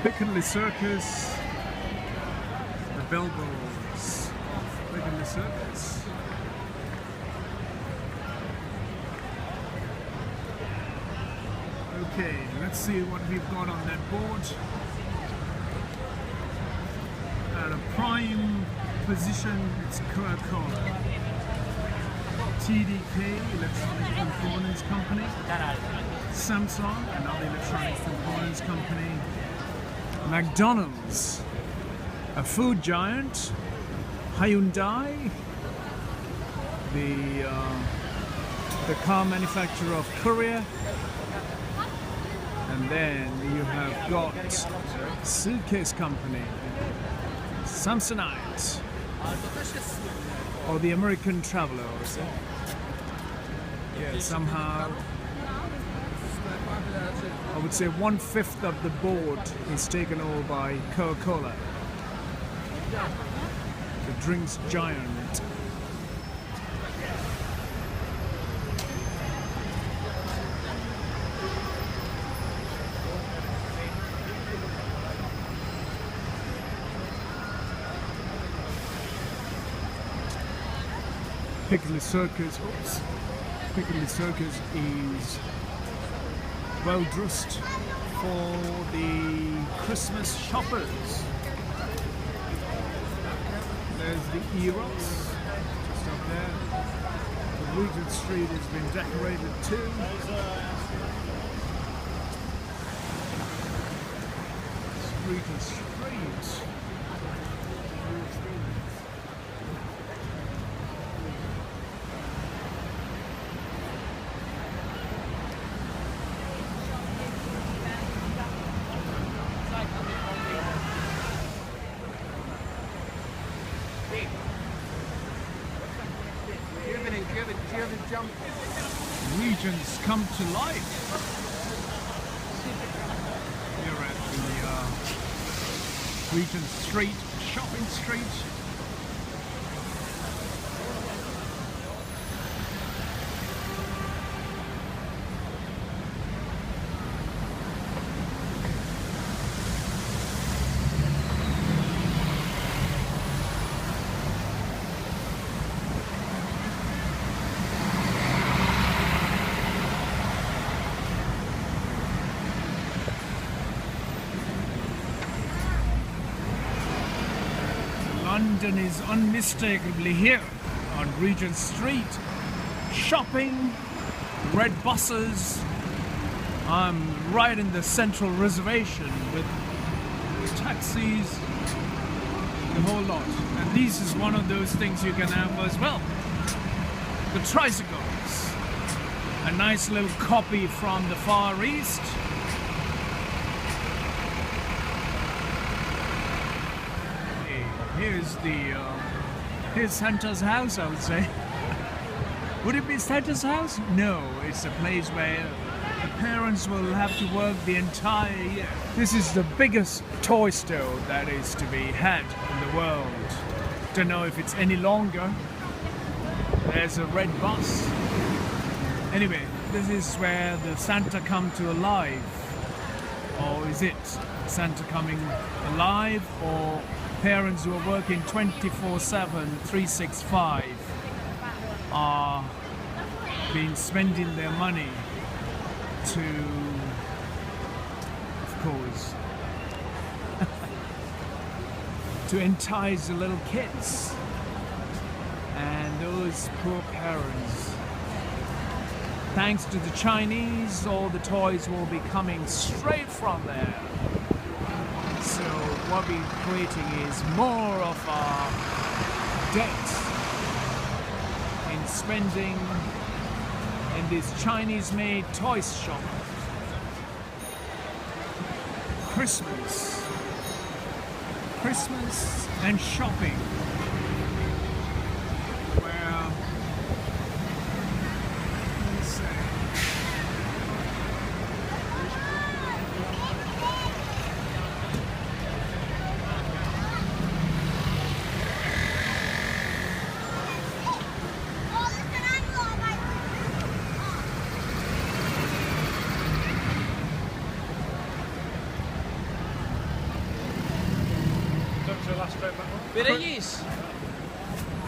Piccadilly Circus, the billboards, Piccadilly Circus. Okay, let's see what we've got on that board. At a prime position, it's Coca-Cola. TDK, Electronic Components Company. Samsung, another electronic components company. McDonald's, a food giant. Hyundai, the car manufacturer of Korea. And then you have got a suitcase company, Samsonite, or the American Traveler, is it? Yeah, somehow I would say 1/5 of the board is taken over by Coca-Cola, the drinks giant. Piccadilly Circus, Piccadilly Circus is well dressed for the Christmas shoppers. There's the Eros, just up there. The Regent Street has been decorated too. Regent Street. Regions come to life. Here at the Regent Street shopping street. London is unmistakably here on Regent Street. Shopping, red buses. I'm right in the central reservation with taxis, the whole lot. And this is one of those things you can have as well. The tricycles. A nice little copy from the Far East. Here's Santa's house, I would say. Would it be Santa's house? No, it's a place where the parents will have to work the entire year. This is the biggest toy store that is to be had in the world. Don't know if it's any longer. There's a red bus. Anyway, this is where the Santa come to alive. Or is it Santa coming alive, or parents who are working 24/7, 365 are been spending their money to, of course, to entice the little kids. And those poor parents, thanks to the Chinese, all the toys will be coming straight from there. So what we're creating is more of our debt in spending in this Chinese-made toy shop. Christmas and shopping. Well, let's see.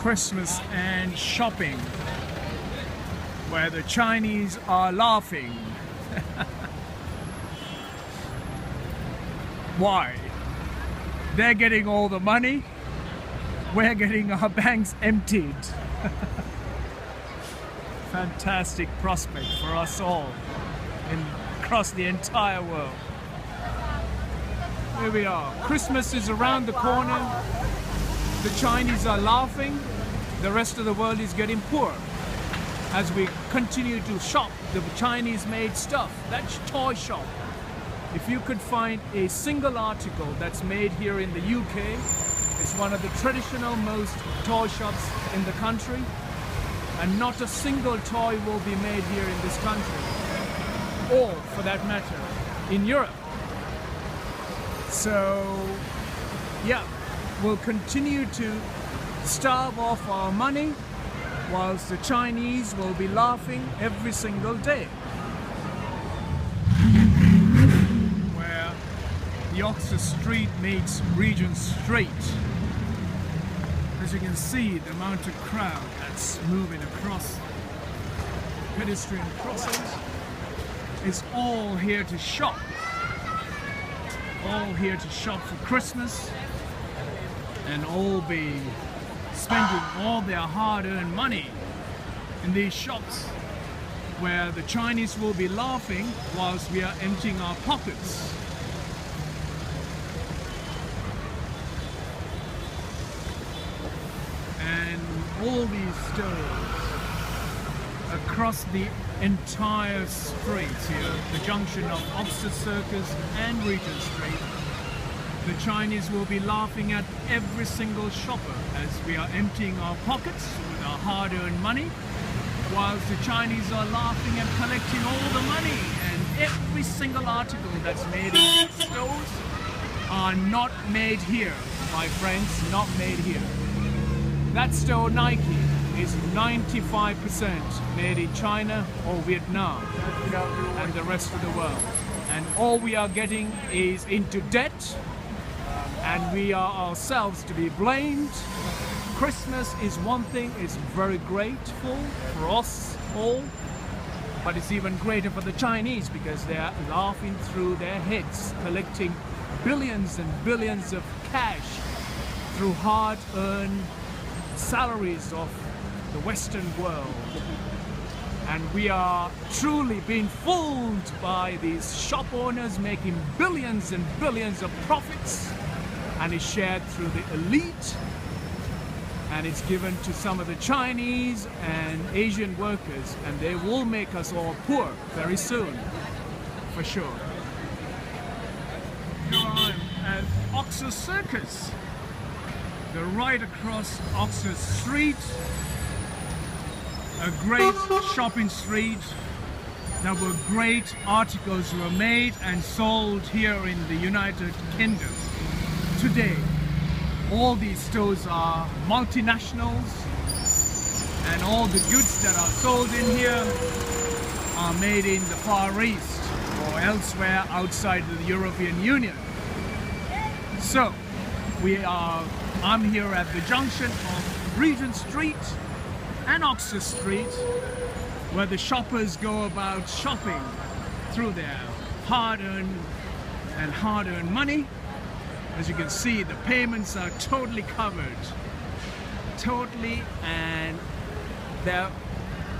Christmas and shopping, where the Chinese are laughing. Why? They're getting all the money, we're getting our banks emptied. Fantastic prospect for us all across the entire world. Here we are. Christmas is around the corner. The Chinese are laughing. The rest of the world is getting poor as we continue to shop the Chinese-made stuff. That's toy shop. If you could find a single article that's made here in the UK, it's one of the traditional most toy shops in the country, and not a single toy will be made here in this country, or for that matter, in Europe. So, yeah, we'll continue to starve off our money whilst the Chinese will be laughing every single day. Where the Oxford Street meets Regent Street. As you can see, the amount of crowd that's moving across pedestrian crossings is all here to shop. All here to shop for Christmas, and all be spending all their hard-earned money in these shops where the Chinese will be laughing whilst we are emptying our pockets. And all these stores across the entire street here, the junction of Oxford Circus and Regent Street, the Chinese will be laughing at every single shopper as we are emptying our pockets with our hard-earned money, whilst the Chinese are laughing and collecting all the money, and every single article that's made in these stores are not made here, my friends, not made here. That store, Nike, is 95% made in China or Vietnam and the rest of the world. And all we are getting is into debt, and we are ourselves to be blamed. Christmas is one thing, it's very grateful for us all, but it's even greater for the Chinese because they are laughing through their heads, collecting billions and billions of cash through hard-earned salaries of the Western world. And we are truly being fooled by these shop owners making billions and billions of profits, and it's shared through the elite, and it's given to some of the Chinese and Asian workers, and they will make us all poor very soon, for sure. Here I am at Oxford Circus. They're right across Oxford Street, a great shopping street. There were great articles were made and sold here in the United Kingdom. Today, all these stores are multinationals, and all the goods that are sold in here are made in the Far East or elsewhere outside the European Union. So, I'm here at the junction of Regent Street and Oxford Street, where the shoppers go about shopping through their hard-earned money. As you can see, the payments are totally covered, totally, and they're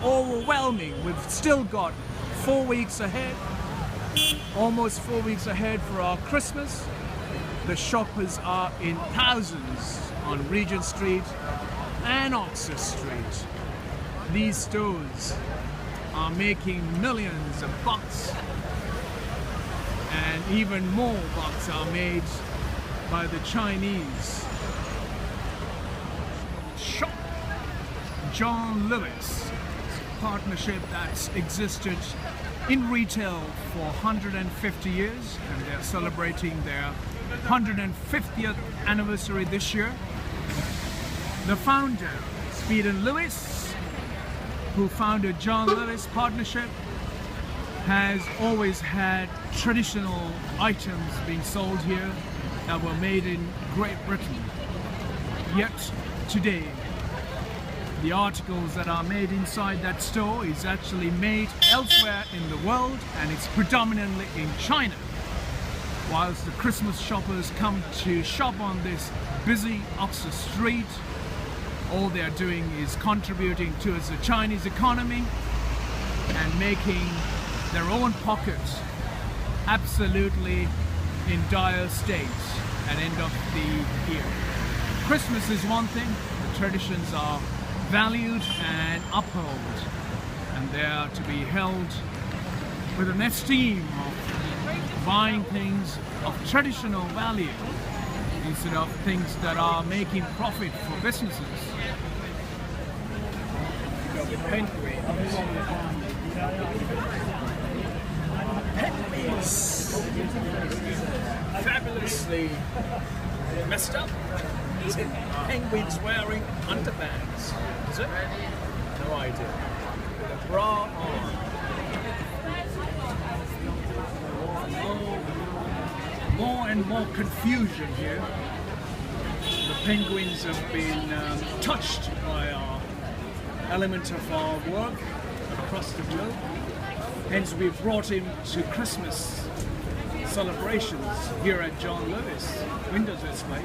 overwhelming. We've still got 4 weeks ahead, almost 4 weeks ahead for our Christmas. The shoppers are in thousands on Regent Street and Oxford Street. These stores are making millions of bucks, and even more bucks are made by the Chinese. Shop John Lewis, partnership that's existed in retail for 150 years, and they're celebrating their 150th anniversary this year. The founder, Stephen Lewis, who founded John Lewis Partnership, has always had traditional items being sold here that were made in Great Britain. Yet today, the articles that are made inside that store is actually made elsewhere in the world, and it's predominantly in China. Whilst the Christmas shoppers come to shop on this busy Oxford Street, all they're doing is contributing towards the Chinese economy and making their own pockets absolutely in dire states at the end of the year. Christmas is one thing, the traditions are valued and upheld, and they are to be held with an esteem of buying things of traditional value instead of things that are making profit for businesses. Penguins, fabulously messed up. Is it penguins wearing underpants? Is it? No idea. With a bra on. More and more confusion here. The penguins have been touched by our element of our work across the globe. Hence we brought him to Christmas celebrations here at John Lewis window display.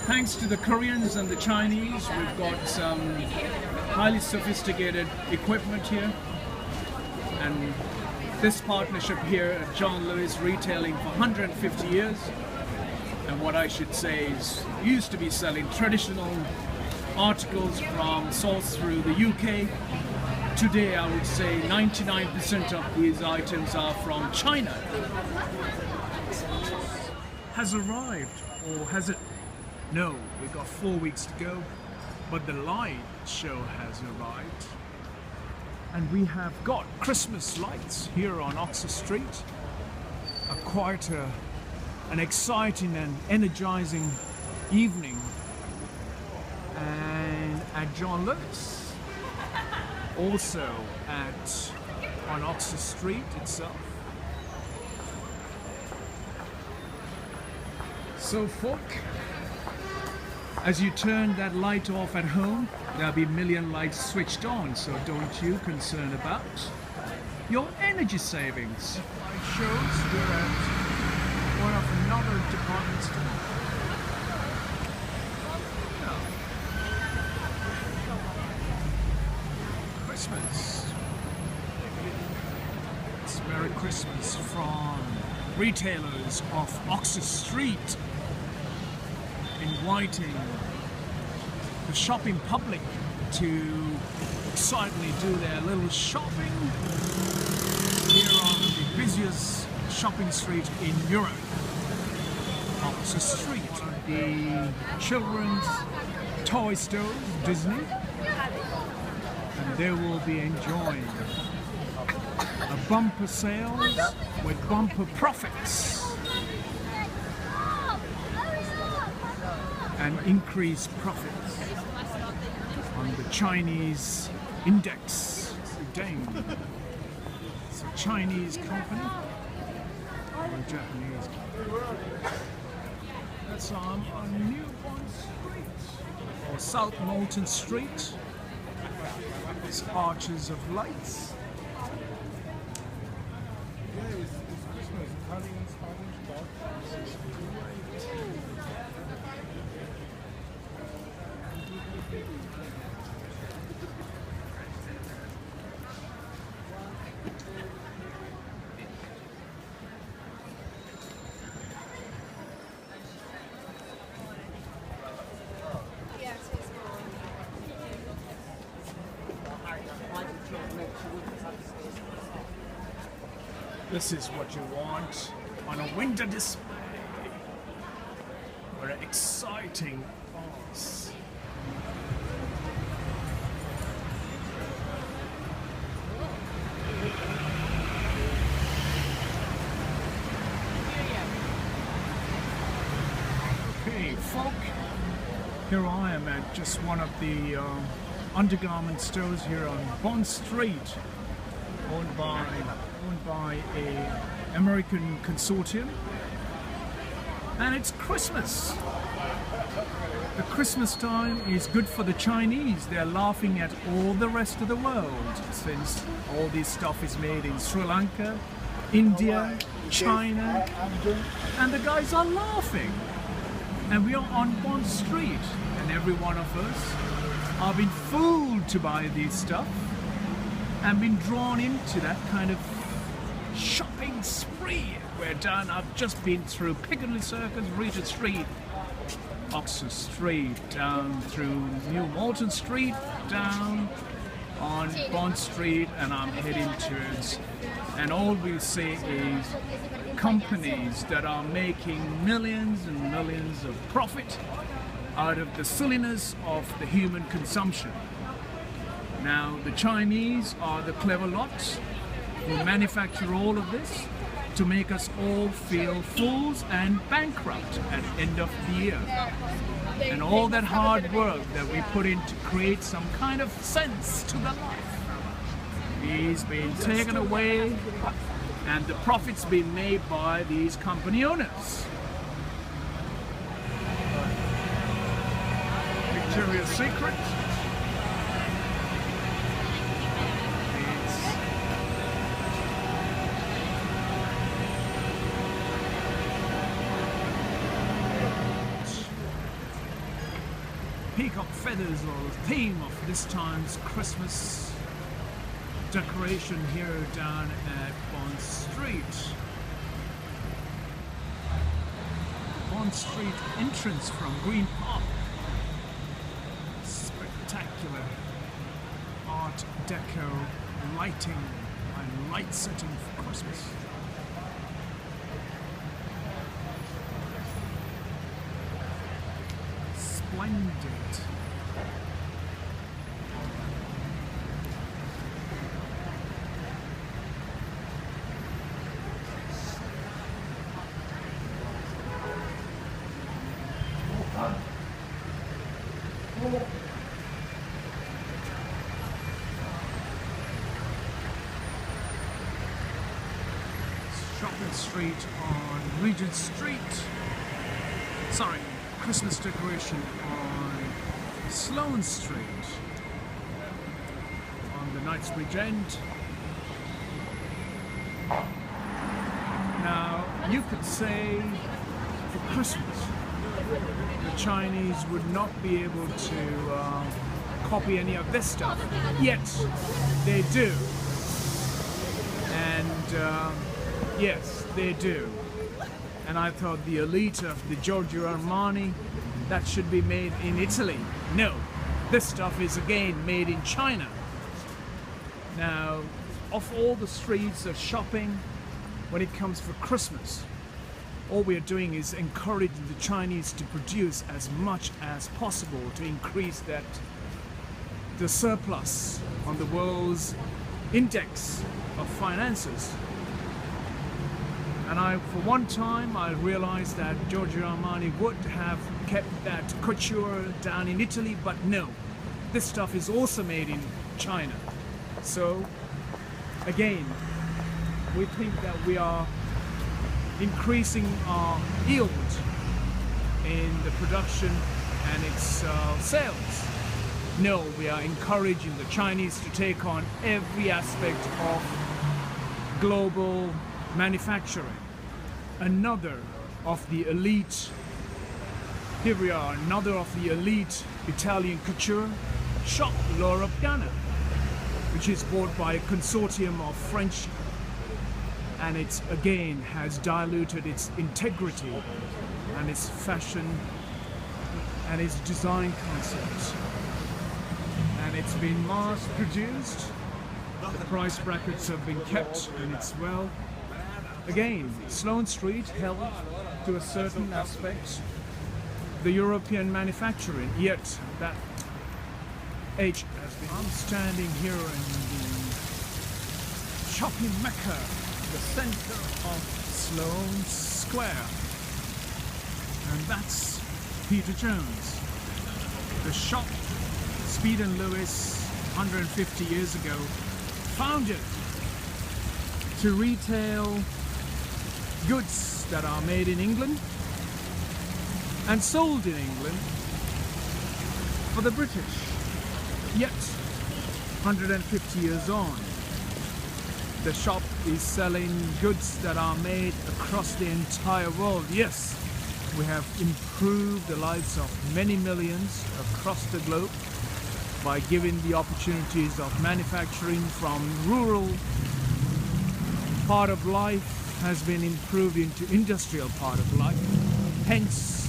Thanks to the Koreans and the Chinese, we've got some highly sophisticated equipment here, and this partnership here at John Lewis retailing for 150 years, and what I should say is used to be selling traditional articles from sourced through the UK. Today I would say 99% of these items are from China. Has arrived, or has it? No, we've got 4 weeks to go, but the light show has arrived. And we have got Christmas lights here on Oxford Street. Quite an exciting and energizing evening. And at John Lewis, also on Oxford Street itself. So folk, as you turn that light off at home, there'll be a million lights switched on, so don't you concern about your energy savings. Light shows we're at one of another department store. Christmas. It's Merry Christmas from retailers of Oxford Street, inviting the shopping public to excitedly do their little shopping here on the busiest shopping street in Europe, Oxford Street. The children's toy store, Disney, and they will be enjoying a bumper sales with bumper profits and increased profits on the Chinese index. Dang. It's a Chinese company or a Japanese company. That's on New Bond Street or South Moulton Street. It's arches of lights. This is what you want on a window display. What an exciting boss. Okay, folk, here I am at just one of the undergarment stores here on Bond Street, owned by a American consortium, and it's Christmas. The Christmas time is good for the Chinese. They're laughing at all the rest of the world, since all this stuff is made in Sri Lanka, India, China, and the guys are laughing. And we are on Bond Street, and every one of us are being fooled to buy this stuff and been drawn into that kind of shopping spree. We're done. I've just been through Piccadilly Circus, Regent Street, Oxford Street, down through New Malton Street, down on Bond Street, and I'm heading towards, and all we see is companies that are making millions and millions of profit out of the silliness of the human consumption. Now, the Chinese are the clever lot who manufacture all of this to make us all feel fools and bankrupt at the end of the year. And all that hard work that we put in to create some kind of sense to the life is being taken away, and the profits being made by these company owners. Victoria's Secret. Peacock feathers are the theme of this time's Christmas decoration here down at Bond Street. Bond Street entrance from Green Park. Spectacular Art Deco lighting and light setting for Christmas. Splendid. Shopping Street on Regent Street. Sorry, Christmas decoration on Sloane Street on the Knightsbridge end. Now, you could say for Christmas the Chinese would not be able to copy any of this stuff, yet they do. And yes, they do. And I thought the elite of the Giorgio Armani, that should be made in Italy. No, this stuff is again made in China. Now, of all the streets of shopping, when it comes for Christmas, all we are doing is encouraging the Chinese to produce as much as possible to increase the surplus on the world's index of finances. And for one time, I realized that Giorgio Armani would have kept that couture down in Italy, but no, this stuff is also made in China. So, again, we think that we are increasing our yield in the production and its sales. No, we are encouraging the Chinese to take on every aspect of global manufacturing. Another of the elite, here we are, another of the elite Italian couture shop, Loro Piana, which is bought by a consortium of French, and it again has diluted its integrity and its fashion and its design concept. And it's been mass produced, the price brackets have been kept, and it's well. Again, Sloane Street held to a certain aspect the European manufacturing, yet that age has been. I'm standing here in the shopping mecca, the center of Sloane Square, and that's Peter Jones. The shop Speed & Lewis 150 years ago founded to retail goods that are made in England and sold in England for the British. Yet, 150 years on, the shop is selling goods that are made across the entire world. Yes, we have improved the lives of many millions across the globe by giving the opportunities of manufacturing from rural part of life has been improved into industrial part of life. Hence,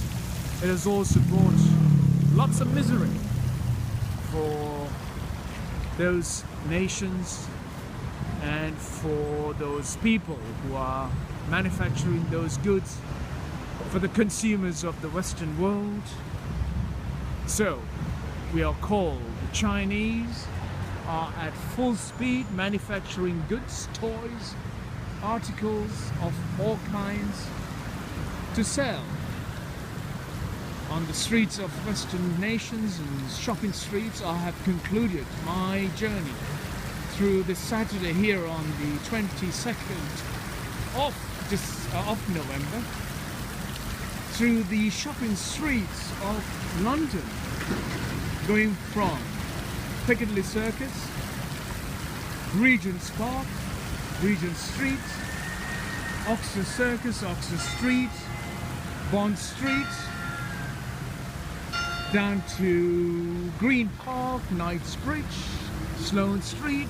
it has also brought lots of misery for those nations and for those people who are manufacturing those goods for the consumers of the Western world. So, we are called the Chinese are at full speed manufacturing goods, toys, articles of all kinds to sell on the streets of Western nations and shopping streets. I have concluded my journey through this Saturday here on the 22nd of November through the shopping streets of London, going from Piccadilly Circus, Regent's Park, Regent Street, Oxford Circus, Oxford Street, Bond Street, down to Green Park, Knightsbridge, Sloane Street,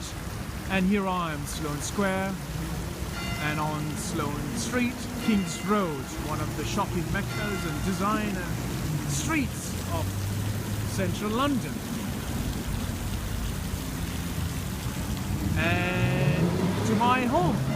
and here I am, Sloane Square, and on Sloane Street, King's Road, one of the shopping meccas and designer streets of central London. And to my home.